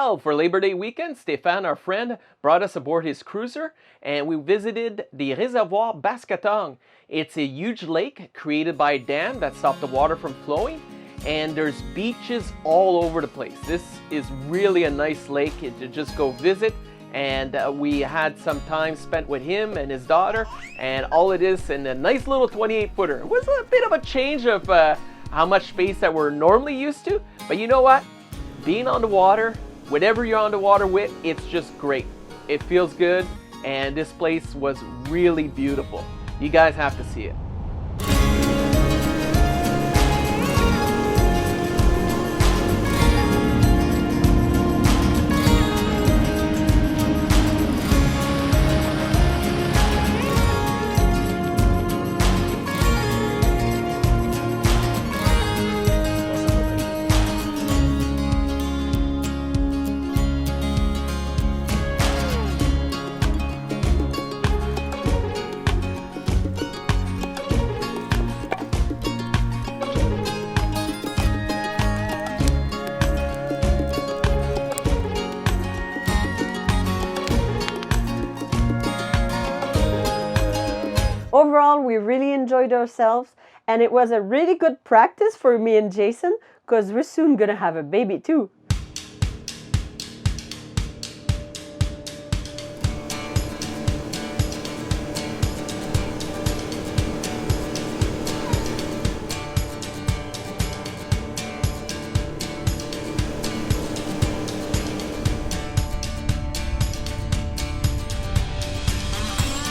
Well, for Labor Day weekend, Stéphane, our friend, brought us aboard his cruiser and we visited the Réservoir Baskatong. It's a huge lake created by a dam that stopped the water from flowing, and there's beaches all over the place. This is really a nice lake to just go visit, and we had some time spent with him and his daughter, and all it is in a nice little 28-footer. It was a bit of a change of how much space that we're normally used to, but you know what? Being on the water, whatever you're on the water with, it's just great. It feels good, and this place was really beautiful. You guys have to see it. Overall, we really enjoyed ourselves, and it was a really good practice for me and Jason because we're soon gonna have a baby too.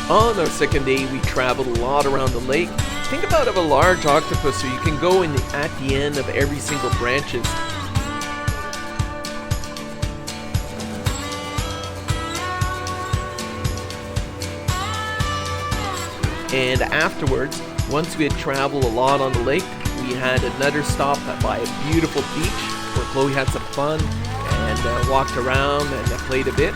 On our second day, we traveled a lot around the lake. Think about it, of a large octopus, so you can go in at the end of every single branches. And afterwards, once we had traveled a lot on the lake, we had another stop by a beautiful beach where Chloe had some fun and walked around and played a bit.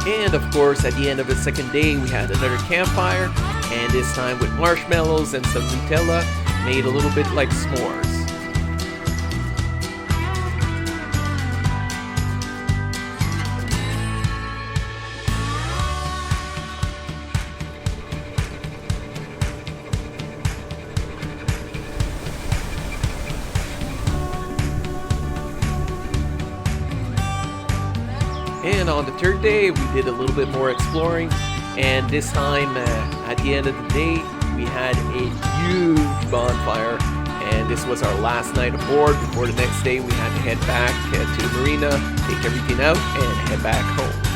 And of course, at the end of the second day, we had another campfire, and this time with marshmallows and some Nutella, made a little bit like s'mores. And on the third day, we did a little bit more exploring, and this time at the end of the day, we had a huge bonfire, and this was our last night aboard before the next day we had to head back to the marina, take everything out, and head back home.